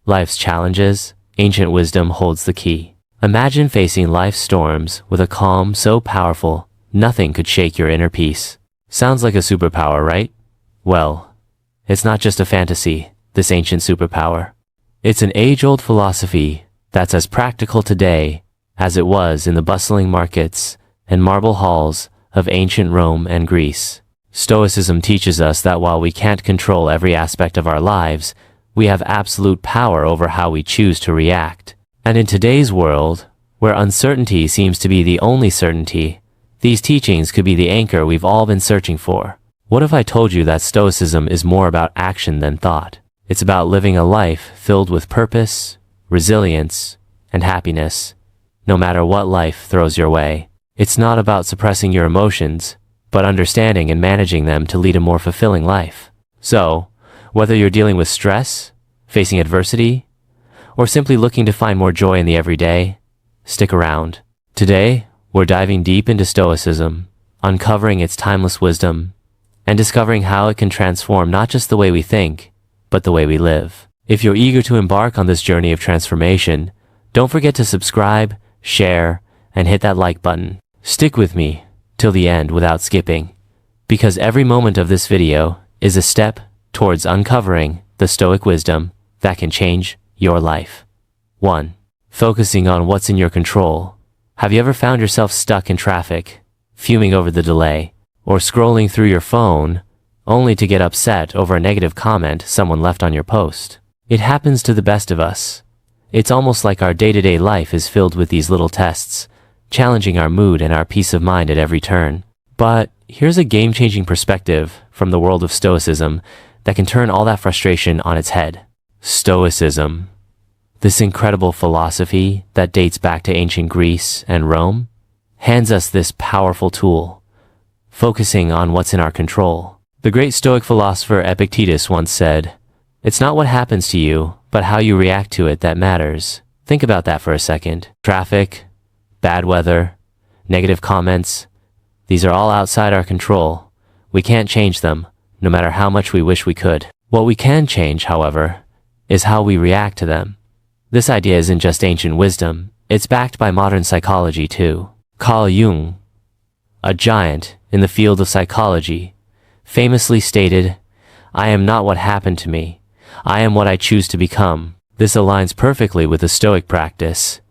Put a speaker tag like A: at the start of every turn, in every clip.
A: life's challenges, ancient wisdom holds the key. Imagine facing life's storms with a calm so powerful, nothing could shake your inner peace. Sounds like a superpower, right? Well, it's not just a fantasy, this ancient superpower. It's an age-old philosophy that's as practical today as it was in the bustling markets and marble halls of ancient Rome and Greece. Stoicism teaches us that while we can't control every aspect of our lives, we have absolute power over how we choose to react. And in today's world, where uncertainty seems to be the only certainty, these teachings could be the anchor we've all been searching for. What if I told you that Stoicism is more about action than thought? It's about living a life filled with purpose, resilience, and happiness, no matter what life throws your way. It's not about suppressing your emotions, but understanding and managing them to lead a more fulfilling life. So, whether you're dealing with stress, facing adversity, or simply looking to find more joy in the everyday, stick around. Today, we're diving deep into Stoicism, uncovering its timeless wisdom, and discovering how it can transform not just the way we think, but the way we live. If you're eager to embark on this journey of transformation, don't forget to subscribe, share, and hit that like button. Stick with me till the end without skipping, because every moment of this video is a step towards uncovering the Stoic wisdom that can change your life. 1. Focusing on what's in your control. Have you ever found yourself stuck in traffic, fuming over the delay, or scrolling through your phone only to get upset over a negative comment someone left on your post? It happens to the best of us. It's almost like our day-to-day life is filled with these little tests, challenging our mood and our peace of mind at every turn. But here's a game-changing perspective from the world of Stoicism that can turn all that frustration on its head. Stoicism, this incredible philosophy that dates back to ancient Greece and Rome, hands us this powerful tool, focusing on what's in our control. The great Stoic philosopher Epictetus once said, "It's not what happens to you, but how you react to it that matters." Think about that for a second. Traffic, bad weather, negative comments, these are all outside our control. We can't change them, no matter how much we wish we could. What we can change, however, is how we react to them. This idea isn't just ancient wisdom, it's backed by modern psychology too. Carl Jung, a giant in the field of psychology, famously stated, "I am not what happened to me, I am what I choose to become." This aligns perfectly with the Stoic practice.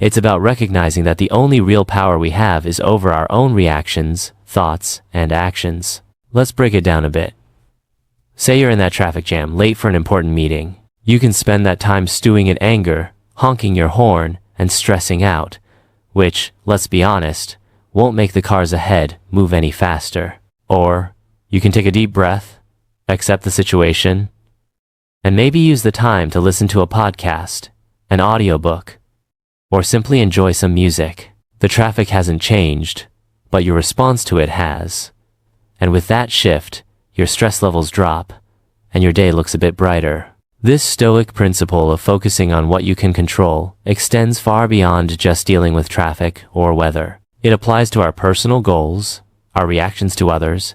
A: It's about recognizing that the only real power we have is over our own reactions, thoughts, and actions. Let's break it down a bit. Say you're in that traffic jam, late for an important meeting. You can spend that time stewing in anger, honking your horn, and stressing out, which, let's be honest, won't make the cars ahead move any faster. Or, you can take a deep breath, accept the situation, and maybe use the time to listen to a podcast, an audiobook, or simply enjoy some music. The traffic hasn't changed, but your response to it has. And with that shift, your stress levels drop, and your day looks a bit brighter. This Stoic principle of focusing on what you can control extends far beyond just dealing with traffic or weather. It applies to our personal goals, our reactions to others,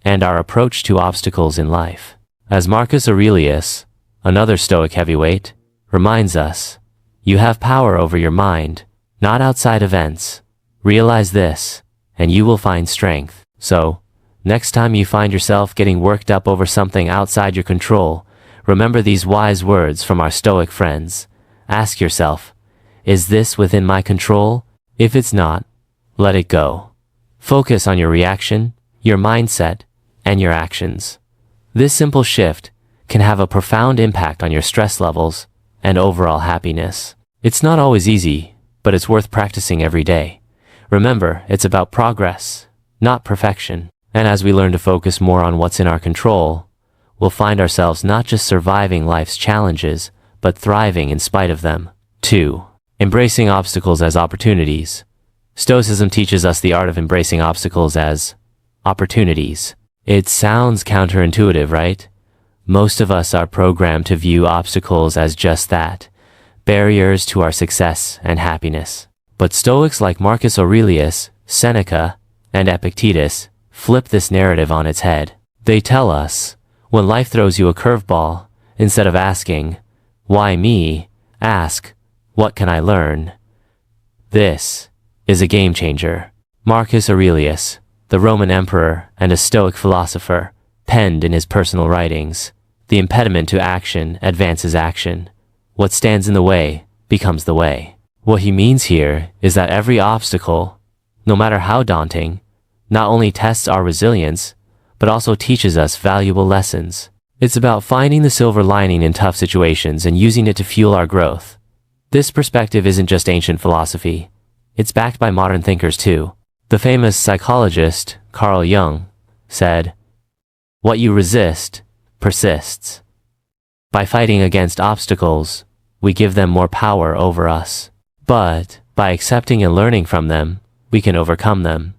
A: and our approach to obstacles in life. As Marcus Aurelius, another Stoic heavyweight, reminds us, you have power over your mind, not outside events. Realize this, and you will find strength. So, next time you find yourself getting worked up over something outside your control, remember these wise words from our Stoic friends. Ask yourself, is this within my control? If it's not, let it go. Focus on your reaction, your mindset, and your actions. This simple shift can have a profound impact on your stress levels and overall happiness. It's not always easy, but it's worth practicing every day. Remember, it's about progress, not perfection. And as we learn to focus more on what's in our control, we'll find ourselves not just surviving life's challenges, but thriving in spite of them. 2. Embracing obstacles as opportunities. Stoicism teaches us the art of embracing obstacles as opportunities. It sounds counterintuitive, right? Most of us are programmed to view obstacles as just that, barriers to our success and happiness. But Stoics like Marcus Aurelius, Seneca, and Epictetus flip this narrative on its head. They tell us, when life throws you a curveball, instead of asking, Why me? Ask, what can I learn? This is a game changer. Marcus Aurelius, the Roman emperor and a Stoic philosopher, penned in his personal writings, "The impediment to action advances action. What stands in the way becomes the way." What he means here is that every obstacle, no matter how daunting, not only tests our resilience, but also teaches us valuable lessons. It's about finding the silver lining in tough situations and using it to fuel our growth. This perspective isn't just ancient philosophy. It's backed by modern thinkers too. The famous psychologist Carl Jung said, "What you resist persists." By fighting against obstacles, we give them more power over us. But by accepting and learning from them, we can overcome them.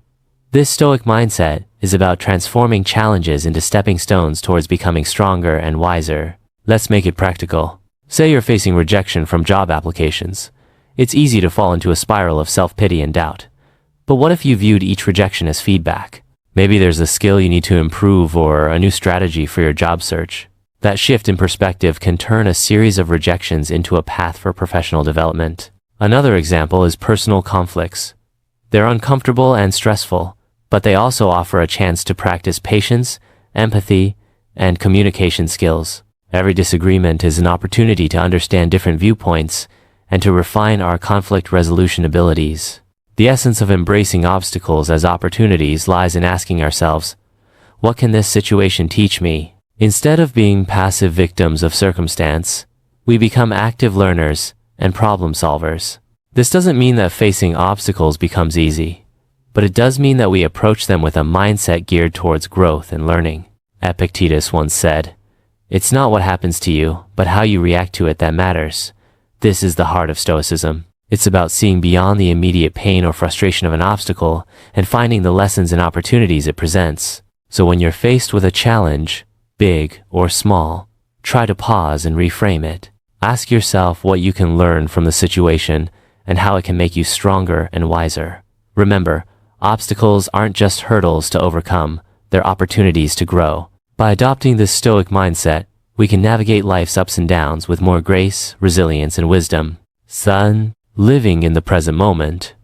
A: This Stoic mindset is about transforming challenges into stepping stones towards becoming stronger and wiser. Let's make it practical. Say you're facing rejection from job applications. It's easy to fall into a spiral of self-pity and doubt. But what if you viewed each rejection as feedback? Maybe there's a skill you need to improve or a new strategy for your job search. That shift in perspective can turn a series of rejections into a path for professional development. Another example is personal conflicts. They're uncomfortable and stressful, but they also offer a chance to practice patience, empathy, and communication skills. Every disagreement is an opportunity to understand different viewpoints and to refine our conflict resolution abilities. The essence of embracing obstacles as opportunities lies in asking ourselves, what can this situation teach me? Instead of being passive victims of circumstance, we become active learners and problem solvers. This doesn't mean that facing obstacles becomes easy, but it does mean that we approach them with a mindset geared towards growth and learning. Epictetus once said, "It's not what happens to you, but how you react to it that matters." This is the heart of Stoicism. It's about seeing beyond the immediate pain or frustration of an obstacle and finding the lessons and opportunities it presents. So when you're faced with a challenge, big or small, try to pause and reframe it. Ask yourself what you can learn from the situation and how it can make you stronger and wiser. Remember, obstacles aren't just hurdles to overcome, they're opportunities to grow. By adopting this Stoic mindset, we can navigate life's ups and downs with more grace, resilience, and wisdom. Son, living in the present moment.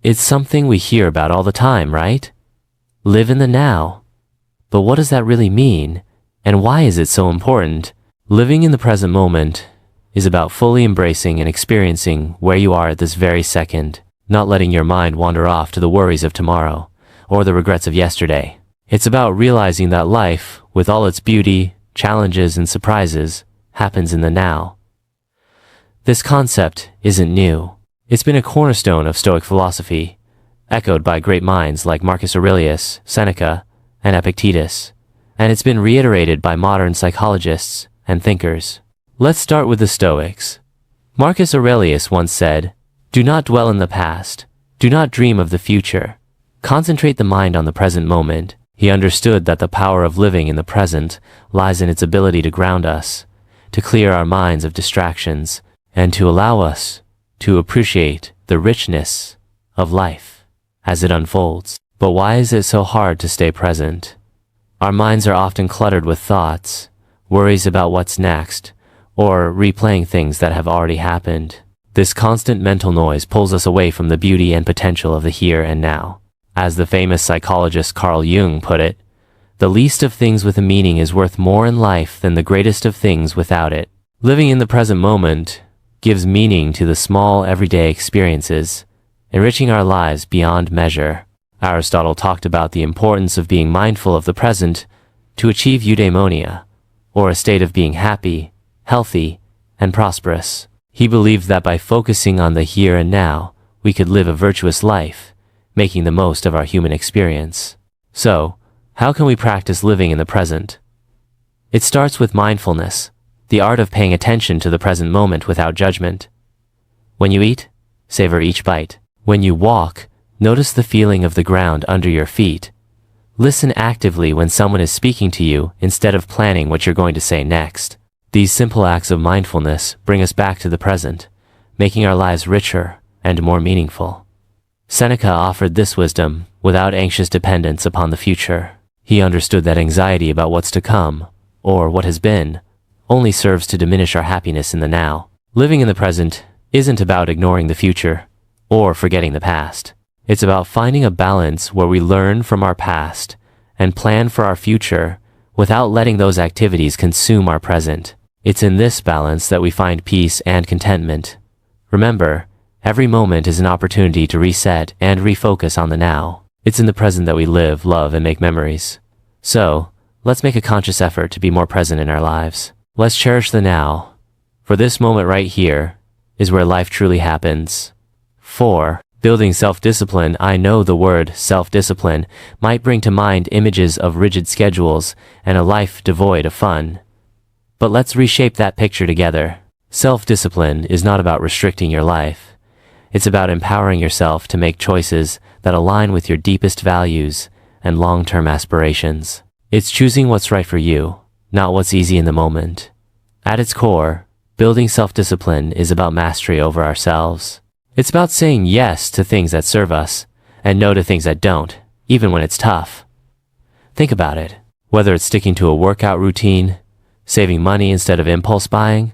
A: It's something we hear about all the time, right? Live in the now. But what does that really mean? And why is it so important? Living in the present moment is about fully embracing and experiencing where you are at this very second, not letting your mind wander off to the worries of tomorrow or the regrets of yesterday. It's about realizing that life, with all its beauty, challenges, and surprises, happens in the now. This concept isn't new. It's been a cornerstone of Stoic philosophy, echoed by great minds like Marcus Aurelius, Seneca, and Epictetus, and it's been reiterated by modern psychologists and thinkers. Let's start with the Stoics. Marcus Aurelius once said, "Do not dwell in the past. Do not dream of the future. Concentrate the mind on the present moment." He understood that the power of living in the present lies in its ability to ground us, to clear our minds of distractions, and to allow us to appreciate the richness of life as it unfolds. But why is it so hard to stay present? Our minds are often cluttered with thoughts, worries about what's next, or replaying things that have already happened. This constant mental noise pulls us away from the beauty and potential of the here and now. As the famous psychologist Carl Jung put it, "The least of things with a meaning is worth more in life than the greatest of things without it." Living in the present moment gives meaning to the small everyday experiences, enriching our lives beyond measure. Aristotle talked about the importance of being mindful of the present to achieve eudaimonia, or a state of being happy, healthy, and prosperous. He believed that by focusing on the here and now, we could live a virtuous life, making the most of our human experience. So, how can we practice living in the present? It starts with mindfulness, the art of paying attention to the present moment without judgment. When you eat, savor each bite. When you walk, notice the feeling of the ground under your feet. Listen actively when someone is speaking to you instead of planning what you're going to say next. These simple acts of mindfulness bring us back to the present, making our lives richer and more meaningful. Seneca offered this wisdom without anxious dependence upon the future. He understood that anxiety about what's to come, or what has been, only serves to diminish our happiness in the now. Living in the present isn't about ignoring the future or forgetting the past. It's about finding a balance where we learn from our past and plan for our future without letting those activities consume our present. It's in this balance that we find peace and contentment. Remember, every moment is an opportunity to reset and refocus on the now. It's in the present that we live, love, and make memories. So, let's make a conscious effort to be more present in our lives. Let's cherish the now, for this moment right here is where life truly happens. 4. Building self-discipline. I know the word self-discipline might bring to mind images of rigid schedules and a life devoid of fun. But let's reshape that picture together. Self-discipline is not about restricting your life. It's about empowering yourself to make choices that align with your deepest values and long-term aspirations. It's choosing what's right for you, not what's easy in the moment. At its core, building self-discipline is about mastery over ourselves. It's about saying yes to things that serve us and no to things that don't, even when it's tough. Think about it. Whether it's sticking to a workout routine, saving money instead of impulse buying,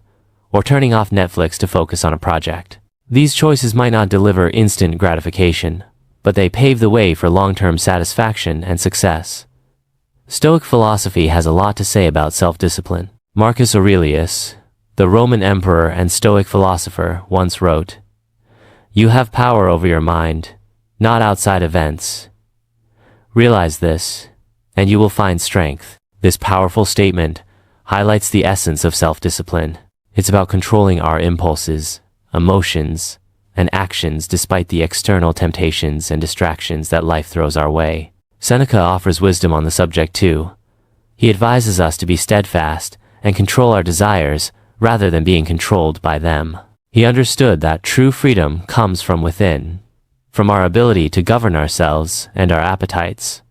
A: or turning off Netflix to focus on a project. These choices might not deliver instant gratification, but they pave the way for long-term satisfaction and success. Stoic philosophy has a lot to say about self-discipline. Marcus Aurelius, the Roman emperor and Stoic philosopher, once wrote, "You have power over your mind, not outside events. Realize this, and you will find strength." This powerful statement highlights the essence of self-discipline. It's about controlling our impulses, emotions, and actions despite the external temptations and distractions that life throws our way. Seneca offers wisdom on the subject too. He advises us to be steadfast and control our desires rather than being controlled by them. He understood that true freedom comes from within, from our ability to govern ourselves and our appetites.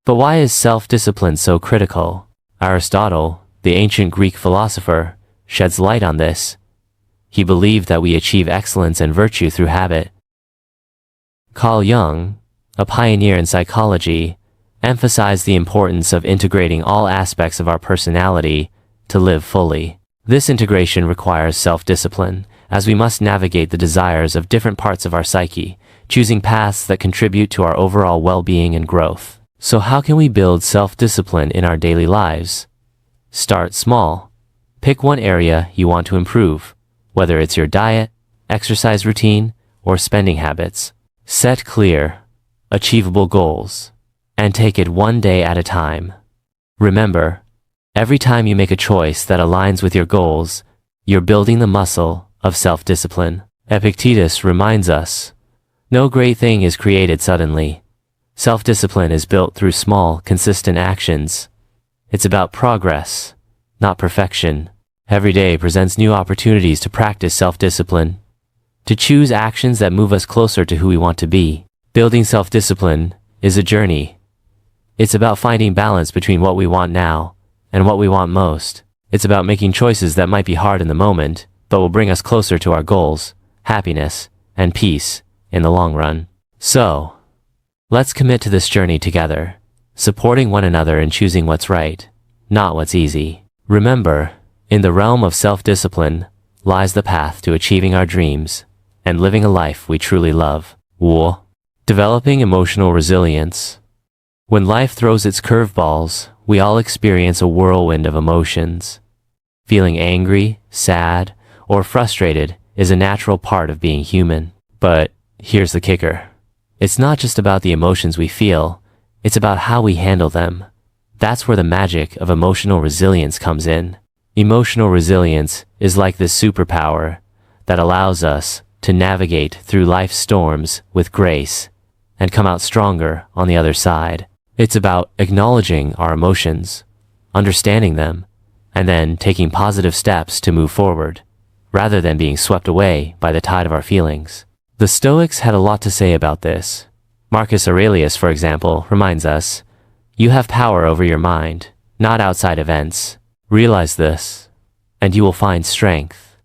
A: But why is self-discipline so critical? Aristotle, the ancient Greek philosopher, sheds light on this. He believed that we achieve excellence and virtue through habit. Carl Jung, a pioneer in psychology, emphasized the importance of integrating all aspects of our personality to live fully. This integration requires self-discipline, as we must navigate the desires of different parts of our psyche, choosing paths that contribute to our overall well-being and growth. So how can we build self-discipline in our daily lives? Start small. Pick one area you want to improve, whether it's your diet, exercise routine, or spending habits. Set clear, achievable goals, and take it one day at a time. Remember, every time you make a choice that aligns with your goals, you're building the muscle of self-discipline. Epictetus reminds us, no great thing is created suddenly. Self-discipline is built through small, consistent actions. It's about progress, not perfection. Every day presents new opportunities to practice self-discipline, to choose actions that move us closer to who we want to be. Building self-discipline is a journey. It's about finding balance between what we want now and what we want most. It's about making choices that might be hard in the moment, but will bring us closer to our goals, happiness, and peace in the long run. So, let's commit to this journey together, supporting one another and choosing what's right, not what's easy. Remember, in the realm of self-discipline lies the path to achieving our dreams and living a life we truly love. Developing emotional resilience. When life throws its curveballs, we all experience a whirlwind of emotions. Feeling angry, sad, or frustrated is a natural part of being human. But here's the kicker. It's not just about the emotions we feel, it's about how we handle them. That's where the magic of emotional resilience comes in. Emotional resilience is like this superpower that allows us to navigate through life's storms with grace and come out stronger on the other side. It's about acknowledging our emotions, understanding them, and then taking positive steps to move forward, rather than being swept away by the tide of our feelings. The Stoics had a lot to say about this. Marcus Aurelius, for example, reminds us, "You have power over your mind, not outside events. Realize this, and you will find strength."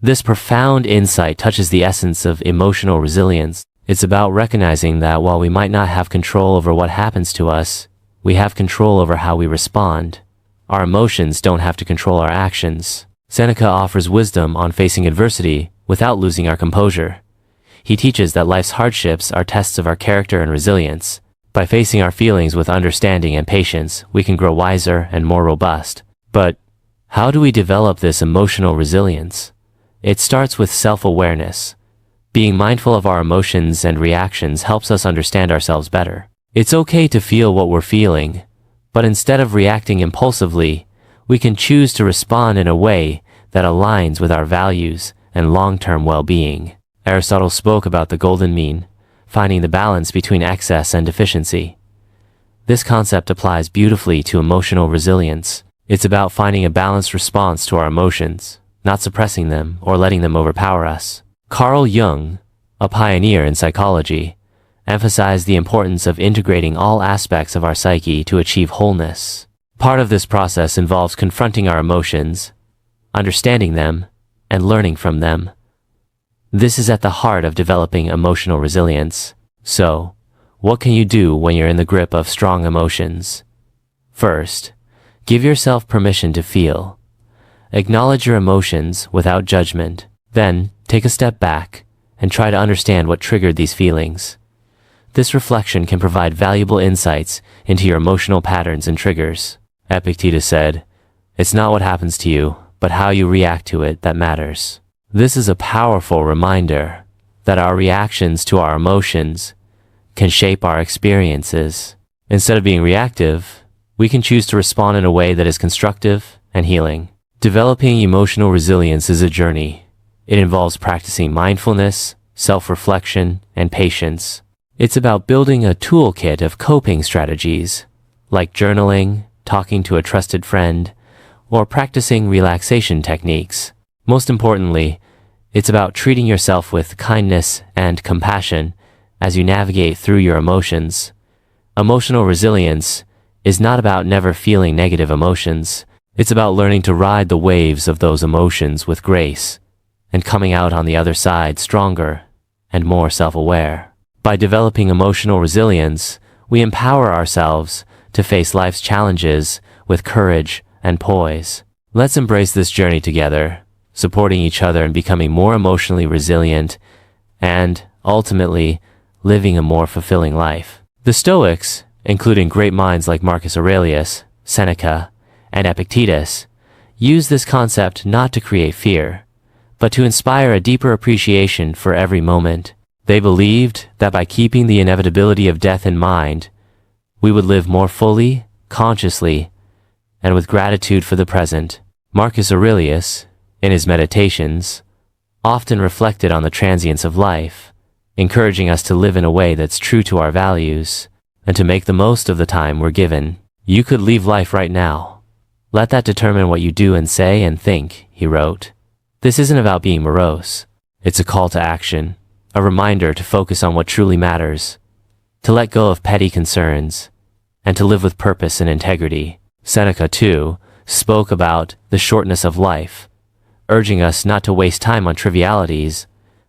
A: This profound insight touches the essence of emotional resilience. It's about recognizing that while we might not have control over what happens to us, we have control over how we respond. our emotions don't have to control our actions. Seneca offers wisdom on facing adversity without losing our composure. He teaches that life's hardships are tests of our character and resilience. By facing our feelings with understanding and patience, we can grow wiser and more robust. But how do we develop this emotional resilience? It starts with self-awareness. Being mindful of our emotions and reactions helps us understand ourselves better. It's okay to feel what we're feeling, but instead of reacting impulsively, we can choose to respond in a way that aligns with our values and long-term well-being. Aristotle spoke about the golden mean, finding the balance between excess and deficiency. This concept applies beautifully to emotional resilience. It's about finding a balanced response to our emotions, not suppressing them or letting them overpower us. Carl Jung, a pioneer in psychology, emphasized the importance of integrating all aspects of our psyche to achieve wholeness. Part of this process involves confronting our emotions, understanding them, and learning from them. This is at the heart of developing emotional resilience. So, what can you do when you're in the grip of strong emotions? First, give yourself permission to feel. Acknowledge your emotions without judgment. Then, take a step back and try to understand what triggered these feelings. This reflection can provide valuable insights into your emotional patterns and triggers. Epictetus said, "It's not what happens to you, but how you react to it that matters." This is a powerful reminder that our reactions to our emotions can shape our experiences. Instead of being reactive, we can choose to respond in a way that is constructive and healing. Developing emotional resilience is a journey. It involves practicing mindfulness, self-reflection, and patience. It's about building a toolkit of coping strategies, like journaling, talking to a trusted friend, or practicing relaxation techniques. Most importantly, it's about treating yourself with kindness and compassion as you navigate through your emotions. Emotional resilience is not about never feeling negative emotions. It's about learning to ride the waves of those emotions with grace and coming out on the other side stronger and more self-aware. By developing emotional resilience, we empower ourselves to face life's challenges with courage and poise. Let's embrace this journey together, supporting each other and becoming more emotionally resilient and, ultimately, living a more fulfilling life. The Stoics, including great minds like Marcus Aurelius, Seneca, and Epictetus, used this concept not to create fear, but to inspire a deeper appreciation for every moment. They believed that by keeping the inevitability of death in mind, we would live more fully, consciously, and with gratitude for the present. Marcus Aurelius, in his meditations, often reflected on the transience of life, encouraging us to live in a way that's true to our values and to make the most of the time we're given. "You could leave life right now. Let that determine what you do and say and think," he wrote. This isn't about being morose. It's a call to action, a reminder to focus on what truly matters, to let go of petty concerns, and to live with purpose and integrity. Seneca, too, spoke about the shortness of life, urging us not to waste time on trivialities,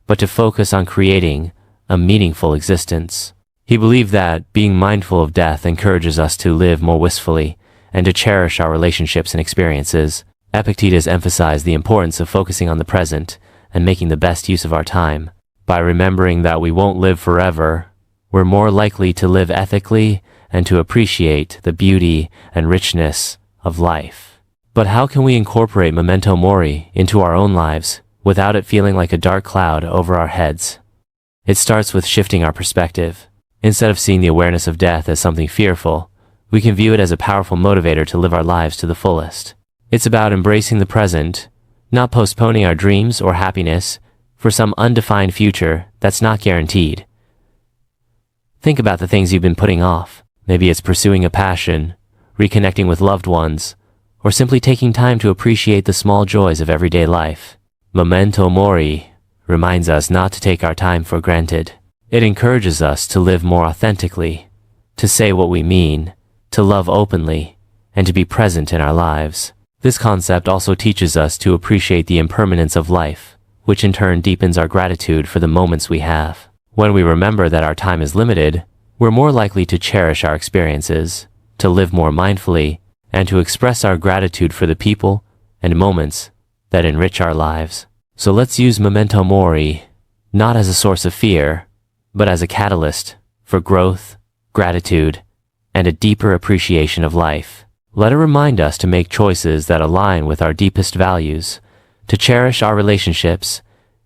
A: but to focus on creating a meaningful existence. He believed that being mindful of death encourages us to live more wistfully and to cherish our relationships and experiences. Epictetus emphasized the importance of focusing on the present and making the best use of our time. By remembering that we won't live forever, we're more likely to live ethically and to appreciate the beauty and richness of life. But how can we incorporate memento mori into our own lives without it feeling like a dark cloud over our heads? It starts with shifting our perspective. Instead of seeing the awareness of death as something fearful, we can view it as a powerful motivator to live our lives to the fullest. It's about embracing the present, not postponing our dreams or happiness for some undefined future that's not guaranteed. Think about the things you've been putting off. Maybe it's pursuing a passion, reconnecting with loved ones, or simply taking time to appreciate the small joys of everyday life. Memento mori reminds us not to take our time for granted. It encourages us to live more authentically, to say what we mean, to love openly, and to be present in our lives. This concept also teaches us to appreciate the impermanence of life, which in turn deepens our gratitude for the moments we have. When we remember that our time is limited, we're more likely to cherish our experiences, to live more mindfully, and to express our gratitude for the people and moments that enrich our lives. So let's use memento mori not as a source of fear, but as a catalyst for growth, gratitude, and a deeper appreciation of life. Let it remind us to make choices that align with our deepest values, to cherish our relationships,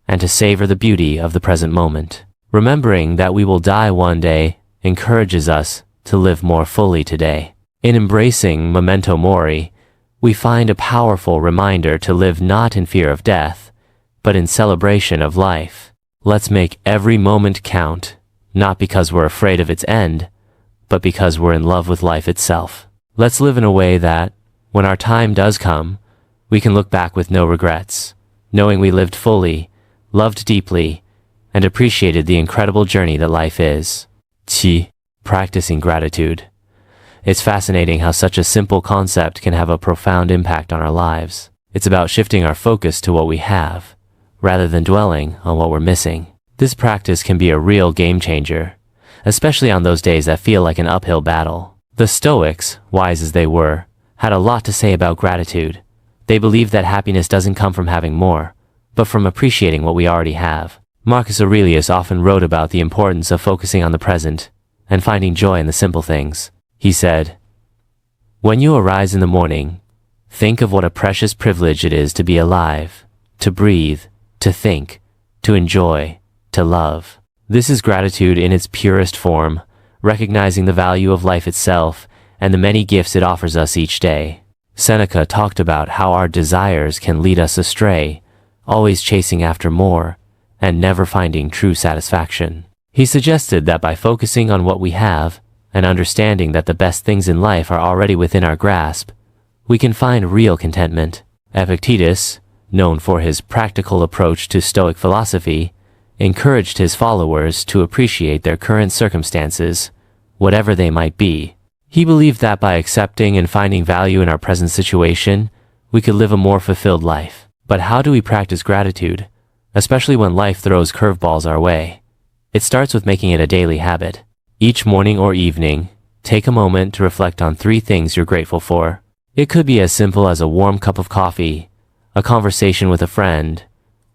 A: and to savor the beauty of the present moment. Remembering that we will die one day encourages us to live more fully today. In embracing memento mori, we find a powerful reminder to live not in fear of death, but in celebration of life. Let's make every moment count, not because we're afraid of its end, but because we're in love with life itself. Let's live in a way that, when our time does come, we can look back with no regrets, knowing we lived fully, loved deeply, and appreciated the incredible journey that life is. 7. Practicing gratitude. It's fascinating how such a simple concept can have a profound impact on our lives. It's about shifting our focus to what we have, rather than dwelling on what we're missing. This practice can be a real game changer, especially on those days that feel like an uphill battle. The Stoics, wise as they were, had a lot to say about gratitude. They believed that happiness doesn't come from having more, but from appreciating what we already have. Marcus Aurelius often wrote about the importance of focusing on the present and finding joy in the simple things. He said, "When you arise in the morning, think of what a precious privilege it is to be alive, to breathe, to think, to enjoy, to love." This is gratitude in its purest form, recognizing the value of life itself and the many gifts it offers us each day. Seneca talked about how our desires can lead us astray, always chasing after more, and never finding true satisfaction. He suggested that by focusing on what we have, and understanding that the best things in life are already within our grasp, we can find real contentment. Epictetus, known for his practical approach to Stoic philosophy, encouraged his followers to appreciate their current circumstances, whatever they might be. He believed that by accepting and finding value in our present situation, we could live a more fulfilled life. But how do we practice gratitude, especially when life throws curveballs our way? It starts with making it a daily habit. Each morning or evening, take a moment to reflect on 3 things you're grateful for. It could be as simple as a warm cup of coffee, a conversation with a friend,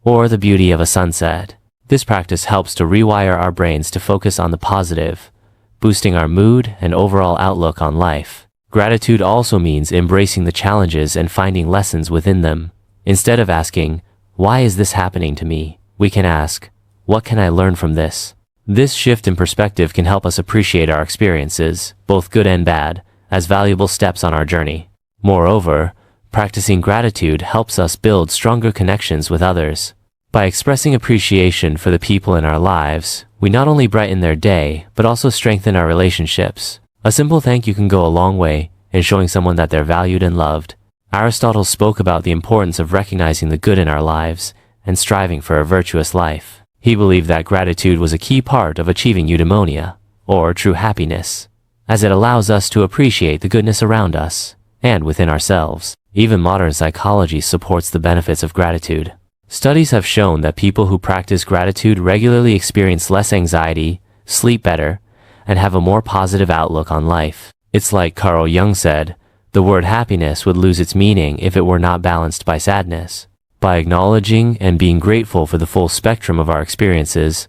A: or the beauty of a sunset. This practice helps to rewire our brains to focus on the positive, boosting our mood and overall outlook on life. Gratitude also means embracing the challenges and finding lessons within them. Instead of asking, "Why is this happening to me?" we can ask, "What can I learn from this?" This shift in perspective can help us appreciate our experiences, both good and bad, as valuable steps on our journey. Moreover, practicing gratitude helps us build stronger connections with others. By expressing appreciation for the people in our lives, we not only brighten their day, but also strengthen our relationships. A simple thank you can go a long way in showing someone that they're valued and loved. Aristotle spoke about the importance of recognizing the good in our lives and striving for a virtuous life. He believed that gratitude was a key part of achieving eudaimonia, or true happiness, as it allows us to appreciate the goodness around us and within ourselves. Even modern psychology supports the benefits of gratitude. Studies have shown that people who practice gratitude regularly experience less anxiety, sleep better, and have a more positive outlook on life. It's like Carl Jung said, the word happiness would lose its meaning if it were not balanced by sadness. By acknowledging and being grateful for the full spectrum of our experiences,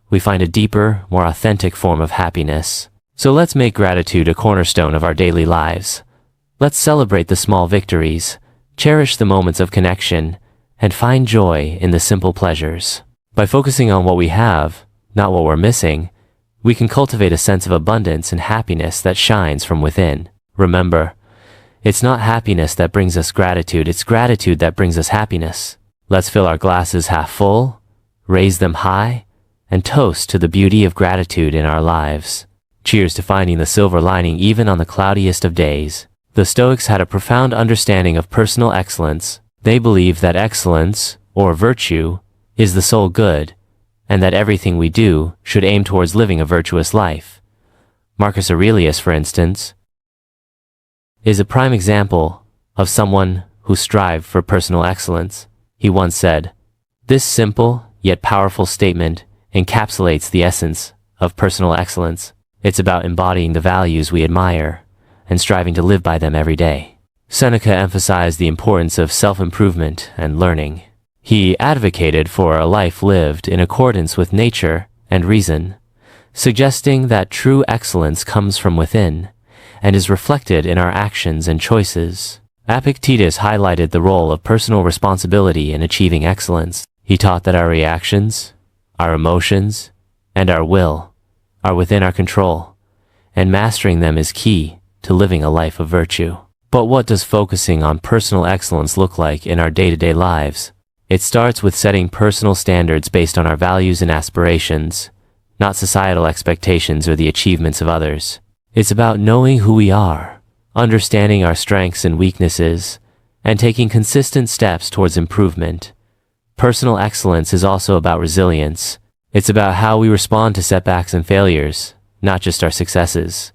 A: we find a deeper, more authentic form of happiness. So let's make gratitude a cornerstone of our daily lives. Let's celebrate the small victories, cherish the moments of connection, and find joy in the simple pleasures. By focusing on what we have, not what we're missing, we can cultivate a sense of abundance and happiness that shines from within. Remember, it's not happiness that brings us gratitude, it's gratitude that brings us happiness. Let's fill our glasses half full, raise them high, and toast to the beauty of gratitude in our lives. Cheers to finding the silver lining even on the cloudiest of days. The Stoics had a profound understanding of personal excellence. They believed that excellence, or virtue, is the sole good, and that everything we do should aim towards living a virtuous life. Marcus Aurelius, for instance, is a prime example of someone who strived for personal excellence. He once said, "This simple yet powerful statement encapsulates the essence of personal excellence. It's about embodying the values we admire and striving to live by them every day." Seneca emphasized the importance of self-improvement and learning. He advocated for a life lived in accordance with nature and reason, suggesting that true excellence comes from within and is reflected in our actions and choices. Epictetus highlighted the role of personal responsibility in achieving excellence. He taught that our reactions, our emotions, and our will are within our control, and mastering them is key to living a life of virtue. But what does focusing on personal excellence look like in our day-to-day lives? It starts with setting personal standards based on our values and aspirations, not societal expectations or the achievements of others. It's about knowing who we are, understanding our strengths and weaknesses, and taking consistent steps towards improvement. Personal excellence is also about resilience. It's about how we respond to setbacks and failures, not just our successes.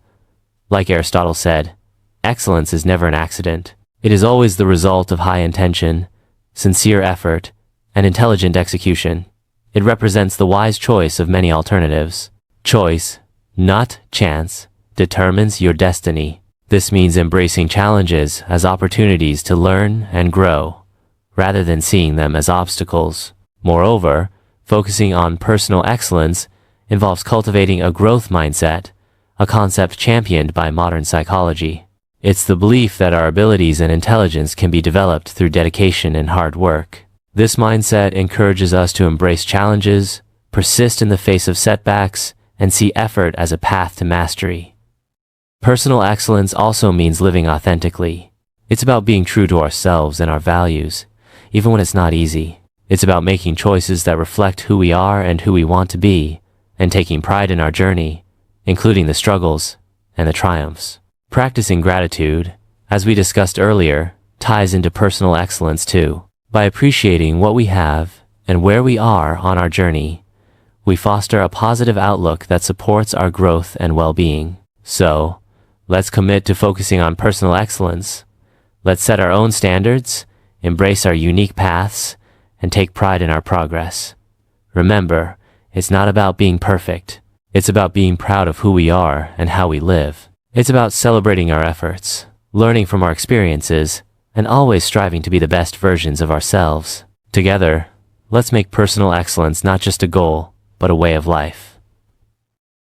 A: Like Aristotle said, excellence is never an accident. It is always the result of high intention, sincere effort, and intelligent execution. It represents the wise choice of many alternatives. Choice, not chance, determines your destiny. This means embracing challenges as opportunities to learn and grow, rather than seeing them as obstacles. Moreover, focusing on personal excellence involves cultivating a growth mindset, a concept championed by modern psychology. It's the belief that our abilities and intelligence can be developed through dedication and hard work. This mindset encourages us to embrace challenges, persist in the face of setbacks, and see effort as a path to mastery. Personal excellence also means living authentically. It's about being true to ourselves and our values, even when it's not easy. It's about making choices that reflect who we are and who we want to be, and taking pride in our journey, including the struggles and the triumphs. Practicing gratitude, as we discussed earlier, ties into personal excellence too. By appreciating what we have and where we are on our journey, we foster a positive outlook that supports our growth and well-being. So, let's commit to focusing on personal excellence. Let's set our own standards, embrace our unique paths, and take pride in our progress. Remember, it's not about being perfect. It's about being proud of who we are and how we live. It's about celebrating our efforts, learning from our experiences, and always striving to be the best versions of ourselves. Together, let's make personal excellence not just a goal, but a way of life.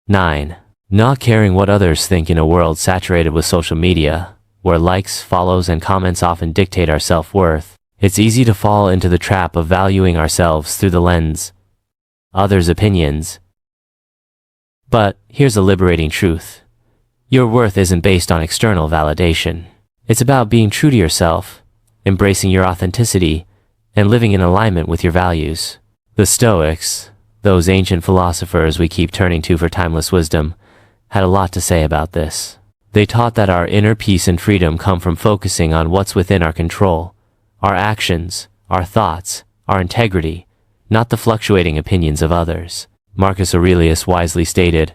A: 9. Not caring what others think in a world saturated with social media, where likes, follows, and comments often dictate our self-worth. It's easy to fall into the trap of valuing ourselves through the lens of others' opinions. But here's a liberating truth. Your worth isn't based on external validation. It's about being true to yourself, embracing your authenticity, and living in alignment with your values. The Stoics, those ancient philosophers we keep turning to for timeless wisdom, had a lot to say about this. They taught that our inner peace and freedom come from focusing on what's within our control, our actions, our thoughts, our integrity, not the fluctuating opinions of others. Marcus Aurelius wisely stated,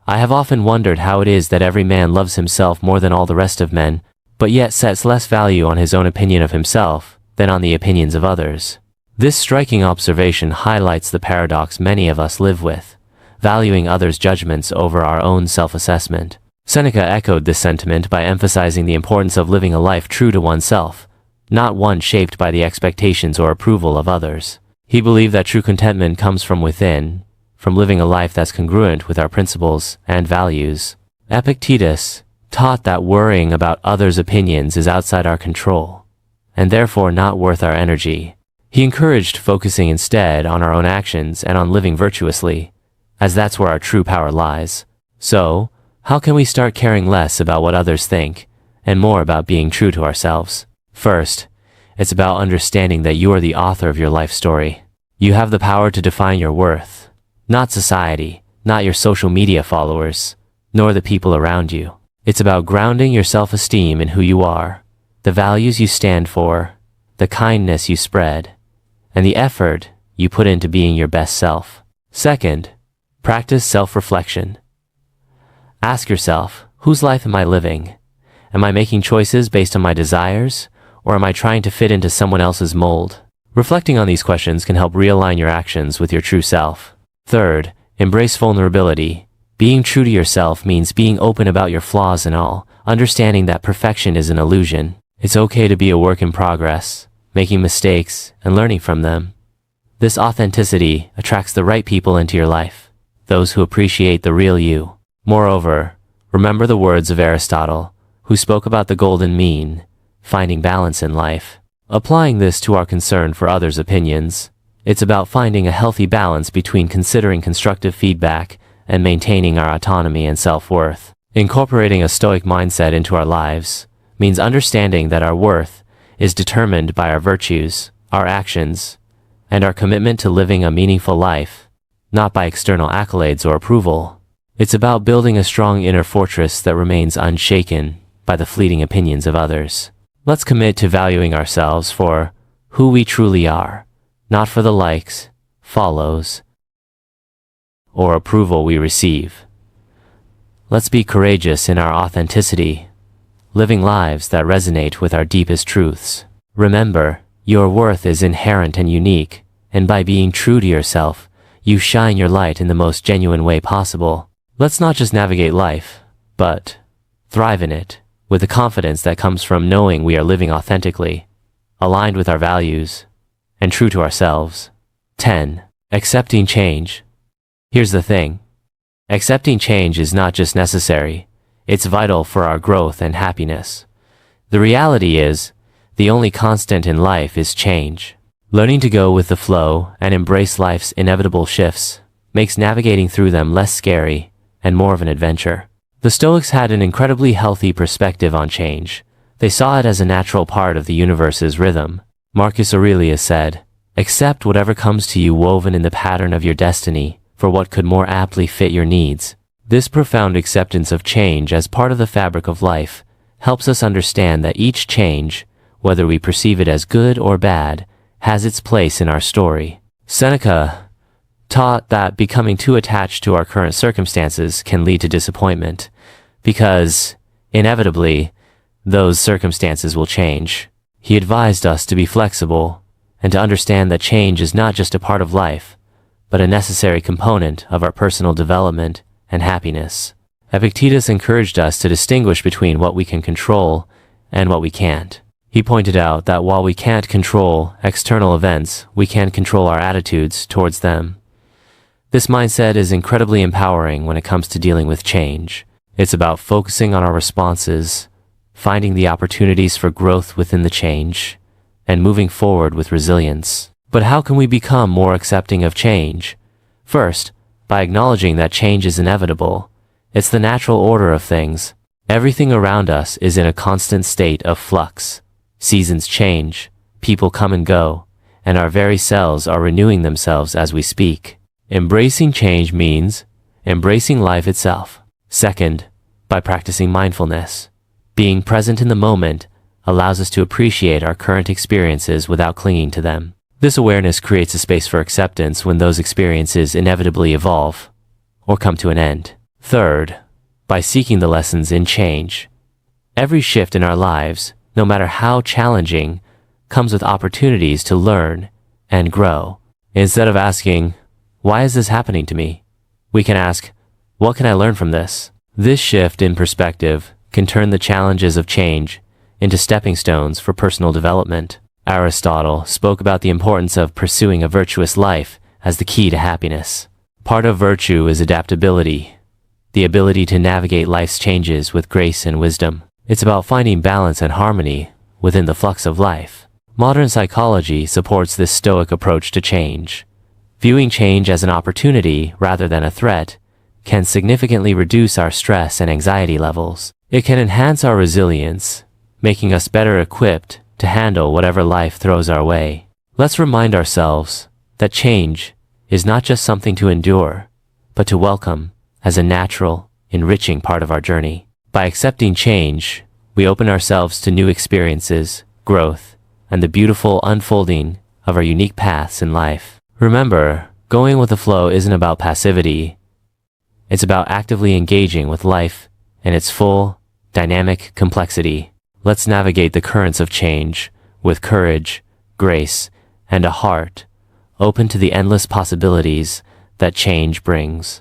A: "I have often wondered how it is that every man loves himself more than all the rest of men, but yet sets less value on his own opinion of himself than on the opinions of others." This striking observation highlights the paradox many of us live with, valuing others' judgments over our own self-assessment. Seneca echoed this sentiment by emphasizing the importance of living a life true to oneself, not one shaped by the expectations or approval of others. He believed that true contentment comes from within, from living a life that's congruent with our principles and values. Epictetus taught that worrying about others' opinions is outside our control, and therefore not worth our energy. He encouraged focusing instead on our own actions and on living virtuously, as that's where our true power lies. So, how can we start caring less about what others think, and more about being true to ourselves? First, it's about understanding that you are the author of your life story. You have the power to define your worth, not society, not your social media followers, nor the people around you. It's about grounding your self-esteem in who you are, the values you stand for, the kindness you spread, and the effort you put into being your best self. Second, practice self-reflection. Ask yourself, whose life am I living? Am I making choices based on my desires, or am I trying to fit into someone else's mold? Reflecting on these questions can help realign your actions with your true self. Third, embrace vulnerability. Being true to yourself means being open about your flaws and all, understanding that perfection is an illusion. It's okay to be a work in progress, making mistakes and learning from them. This authenticity attracts the right people into your life, those who appreciate the real you. Moreover, remember the words of Aristotle, who spoke about the golden mean, finding balance in life. Applying this to our concern for others' opinions, it's about finding a healthy balance between considering constructive feedback and maintaining our autonomy and self-worth. Incorporating a Stoic mindset into our lives means understanding that our worth is determined by our virtues, our actions, and our commitment to living a meaningful life, not by external accolades or approval. It's about building a strong inner fortress that remains unshaken by the fleeting opinions of others. Let's commit to valuing ourselves for who we truly are, not for the likes, follows, or approval we receive. Let's be courageous in our authenticity, living lives that resonate with our deepest truths. Remember, your worth is inherent and unique, and by being true to yourself, you shine your light in the most genuine way possible. Let's not just navigate life, but thrive in it, with the confidence that comes from knowing we are living authentically, aligned with our values, and true to ourselves. 10. Accepting change. Here's the thing. Accepting change is not just necessary, it's vital for our growth and happiness. The reality is, the only constant in life is change. Learning to go with the flow and embrace life's inevitable shifts makes navigating through them less scary and more of an adventure. The Stoics had an incredibly healthy perspective on change. They saw it as a natural part of the universe's rhythm. Marcus Aurelius said, "Accept whatever comes to you woven in the pattern of your destiny, for what could more aptly fit your needs." This profound acceptance of change as part of the fabric of life helps us understand that each change, whether we perceive it as good or bad, has its place in our story. Seneca taught that becoming too attached to our current circumstances can lead to disappointment, because, inevitably, those circumstances will change. He advised us to be flexible and to understand that change is not just a part of life, but a necessary component of our personal development and happiness. Epictetus encouraged us to distinguish between what we can control and what we can't. He pointed out that while we can't control external events, we can control our attitudes towards them. This mindset is incredibly empowering when it comes to dealing with change. It's about focusing on our responses, finding the opportunities for growth within the change, and moving forward with resilience. But how can we become more accepting of change? First, by acknowledging that change is inevitable. It's the natural order of things. Everything around us is in a constant state of flux. Seasons change, people come and go, and our very selves are renewing themselves as we speak. Embracing change means embracing life itself. Second, by practicing mindfulness. Being present in the moment allows us to appreciate our current experiences without clinging to them. This awareness creates a space for acceptance when those experiences inevitably evolve or come to an end. Third, by seeking the lessons in change. Every shift in our lives, no matter how challenging, comes with opportunities to learn and grow. Instead of asking, "Why is this happening to me?" we can ask, "What can I learn from this?" This shift in perspective can turn the challenges of change into stepping stones for personal development. Aristotle spoke about the importance of pursuing a virtuous life as the key to happiness. Part of virtue is adaptability, the ability to navigate life's changes with grace and wisdom. It's about finding balance and harmony within the flux of life. Modern psychology supports this Stoic approach to change. Viewing change as an opportunity rather than a threat can significantly reduce our stress and anxiety levels. It can enhance our resilience, making us better equipped to handle whatever life throws our way. Let's remind ourselves that change is not just something to endure, but to welcome as a natural, enriching part of our journey. By accepting change, we open ourselves to new experiences, growth, and the beautiful unfolding of our unique paths in life. Remember, going with the flow isn't about passivity. It's about actively engaging with life in its full, dynamic complexity. Let's navigate the currents of change with courage, grace, and a heart open to the endless possibilities that change brings.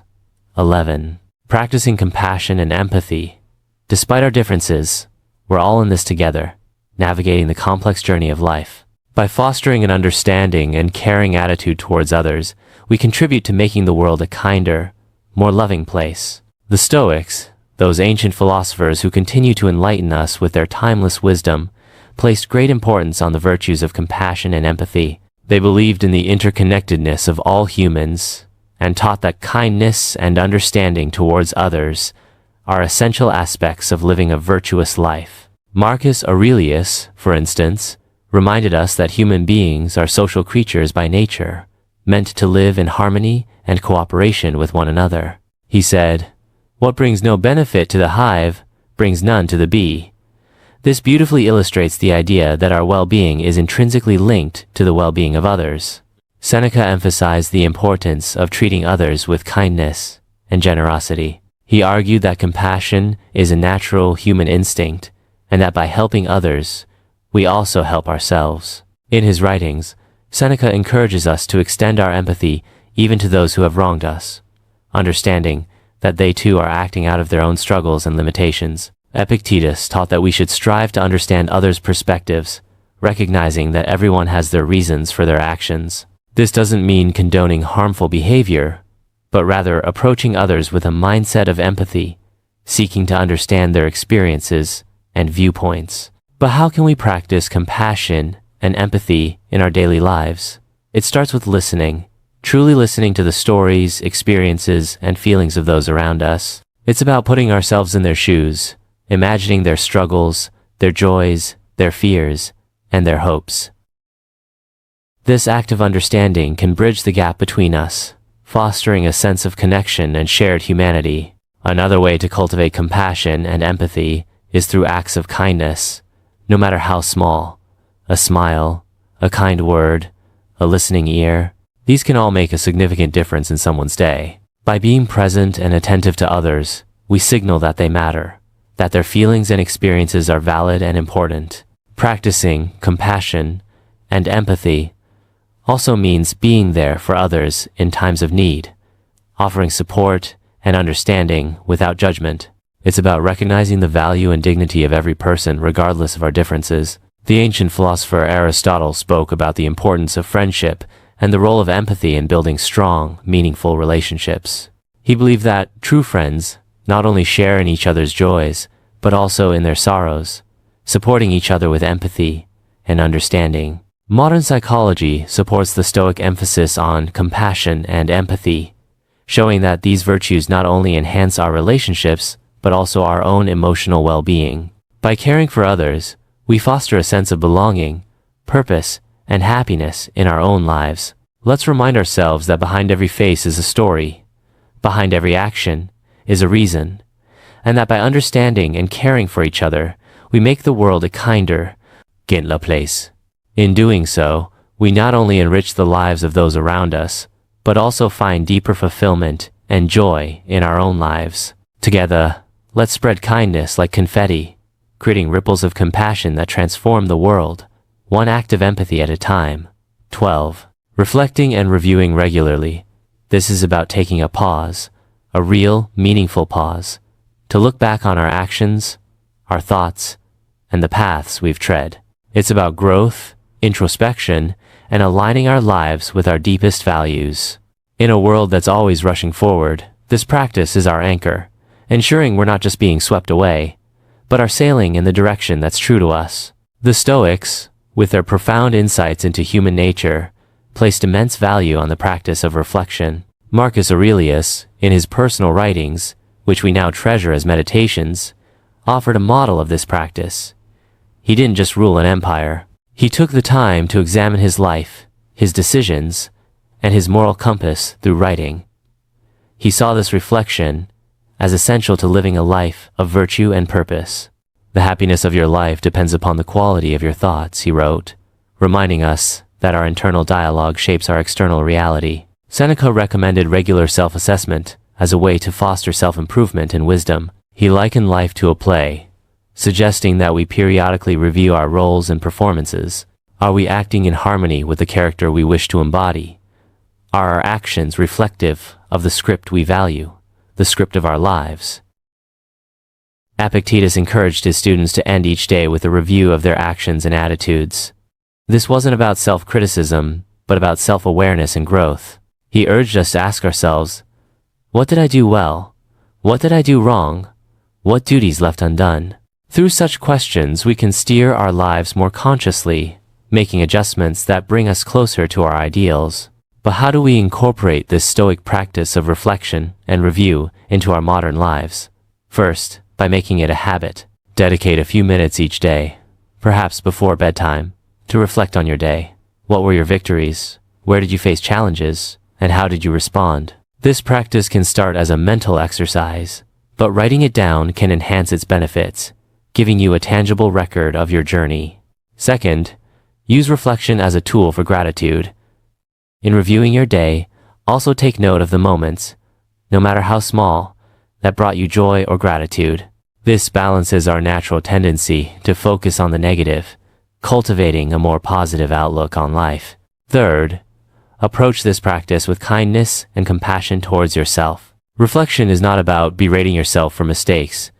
A: 11. Practicing compassion and empathy. Despite our differences, we're all in this together. navigating the complex journey of life. By fostering an understanding and caring attitude towards others, we contribute to making the world a kinder, more loving place. The Stoics, those ancient philosophers who continue to enlighten us with their timeless wisdom, placed great importance on the virtues of compassion and empathy. They believed in the interconnectedness of all humans and taught that kindness and understanding towards others are essential aspects of living a virtuous life. Marcus Aurelius, for instance, reminded us that human beings are social creatures by nature, meant to live in harmony and cooperation with one another. He said, "What brings no benefit to the hive brings none to the bee." This beautifully illustrates the idea that our well-being is intrinsically linked to the well-being of others. Seneca emphasized the importance of treating others with kindness and generosity. He argued that compassion is a natural human instinct, and that by helping others, we also help ourselves. In his writings, Seneca encourages us to extend our empathy even to those who have wronged us, understanding that they too are acting out of their own struggles and limitations. Epictetus taught that we should strive to understand others' perspectives, recognizing that everyone has their reasons for their actions. This doesn't mean condoning harmful behavior, but rather approaching others with a mindset of empathy, seeking to understand their experiences and viewpoints. But how can we practice compassion and empathy in our daily lives? It starts with listening, truly listening to the stories, experiences, and feelings of those around us. It's about putting ourselves in their shoes, imagining their struggles, their joys, their fears, and their hopes. This act of understanding can bridge the gap between us, fostering a sense of connection and shared humanity. Another way to cultivate compassion and empathy is through acts of kindness, no matter how small. A smile, a kind word, a listening ear. These can all make a significant difference in someone's day. By being present and attentive to others, we signal that they matter, that their feelings and experiences are valid and important. Practicing compassion and empathy also means being there for others in times of need, offering support and understanding without judgment. It's about recognizing the value and dignity of every person regardless of our differences. The ancient philosopher Aristotle spoke about the importance of friendship and the role of empathy in building strong, meaningful relationships. He believed that true friends not only share in each other's joys, but also in their sorrows, supporting each other with empathy and understanding. Modern psychology supports the Stoic emphasis on compassion and empathy, showing that these virtues not only enhance our relationships, but also our own emotional well-being. By caring for others, we foster a sense of belonging, purpose, and happiness in our own lives. Let's remind ourselves that behind every face is a story, behind every action is a reason, and that by understanding and caring for each other, we make the world a kinder, gentler place. In doing so, we not only enrich the lives of those around us, but also find deeper fulfillment and joy in our own lives. Together, let's spread kindness like confetti, creating ripples of compassion that transform the world, one act of empathy at a time. 12. Reflecting and reviewing regularly. This is about taking a pause, a real, meaningful pause, to look back on our actions, our thoughts, and the paths we've tread. It's about growth, introspection, and aligning our lives with our deepest values. In a world that's always rushing forward, this practice is our anchor, ensuring we're not just being swept away, but are sailing in the direction that's true to us. The Stoics, with their profound insights into human nature, placed immense value on the practice of reflection. Marcus Aurelius, in his personal writings, which we now treasure as meditations, offered a model of this practice. He didn't just rule an empire. He took the time to examine his life, his decisions, and his moral compass through writing. He saw this reflection as essential to living a life of virtue and purpose. The happiness of your life depends upon the quality of your thoughts, he wrote, reminding us that our internal dialogue shapes our external reality. Seneca recommended regular self-assessment as a way to foster self-improvement and wisdom. He likened life to a play, suggesting that we periodically review our roles and performances. Are we acting in harmony with the character we wish to embody? Are our actions reflective of the script we value, the script of our lives? Epictetus encouraged his students to end each day with a review of their actions and attitudes. This wasn't about self-criticism, but about self-awareness and growth. He urged us to ask ourselves, what did I do well? What did I do wrong? What duties left undone? Through such questions, we can steer our lives more consciously, making adjustments that bring us closer to our ideals. But how do we incorporate this Stoic practice of reflection and review into our modern lives? First, by making it a habit. Dedicate a few minutes each day, perhaps before bedtime, to reflect on your day. What were your victories? Where did you face challenges? And how did you respond? This practice can start as a mental exercise, but writing it down can enhance its benefits, giving you a tangible record of your journey. Second, use reflection as a tool for gratitude. In reviewing your day, also take note of the moments, no matter how small, that brought you joy or gratitude. This balances our natural tendency to focus on the negative, cultivating a more positive outlook on life. Third, approach this practice with kindness and compassion towards yourself. Reflection is not about berating yourself for mistakes,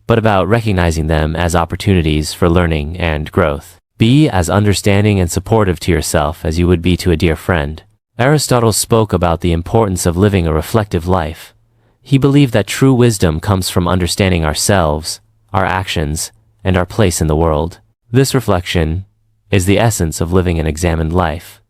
A: but about recognizing them as opportunities for learning and growth. Be as understanding and supportive to yourself as you would be to a dear friend. Aristotle spoke about the importance of living a reflective life. He believed that true wisdom comes from understanding ourselves, our actions, and our place in the world. This reflection is the essence of living an examined life,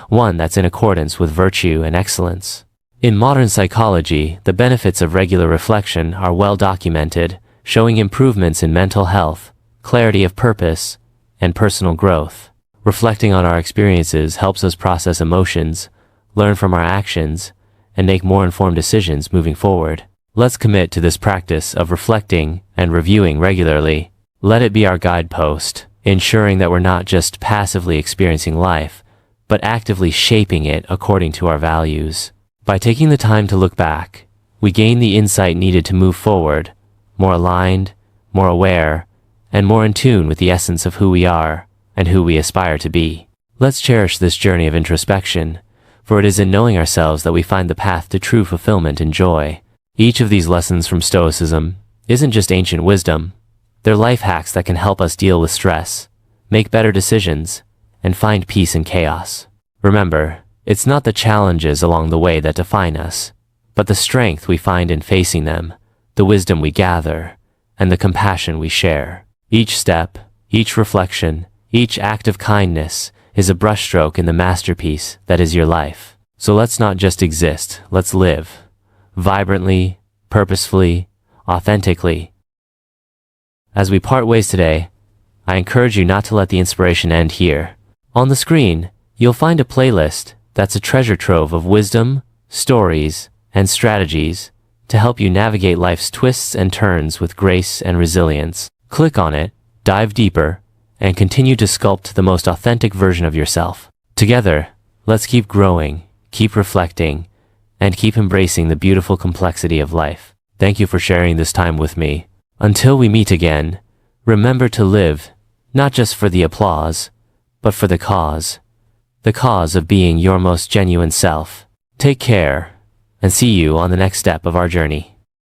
A: one that's in accordance with virtue and excellence. In modern psychology, the benefits of regular reflection are well documented, showing improvements in mental health, clarity of purpose, and personal growth. Reflecting on our experiences helps us process emotions, learn from our actions, and make more informed decisions moving forward. Let's commit to this practice of reflecting and reviewing regularly. Let it be our guidepost, ensuring that we're not just passively experiencing life, but actively shaping it according to our values. By taking the time to look back, we gain the insight needed to move forward, more aligned, more aware, and more in tune with the essence of who we are and who we aspire to be. Let's cherish this journey of introspection, for it is in knowing ourselves that we find the path to true fulfillment and joy. Each of these lessons from Stoicism isn't just ancient wisdom. They're life hacks that can help us deal with stress, make better decisions, and find peace in chaos. Remember, it's not the challenges along the way that define us, but the strength we find in facing them, the wisdom we gather, and the compassion we share. Each step, each reflection, each act of kindness is a brushstroke in the masterpiece that is your life. So let's not just exist, let's live. Vibrantly, purposefully, authentically. As we part ways today, I encourage you not to let the inspiration end here. On the screen, you'll find a playlist that's a treasure trove of wisdom, stories, and strategies to help you navigate life's twists and turns with grace and resilience. Click on it, dive deeper, and continue to sculpt the most authentic version of yourself. Together, let's keep growing, keep reflecting, and keep embracing the beautiful complexity of life. Thank you for sharing this time with me. Until we meet again, remember to live, not just for the applause, but for the cause of being your most genuine self. Take care, and see you on the next step of our journey.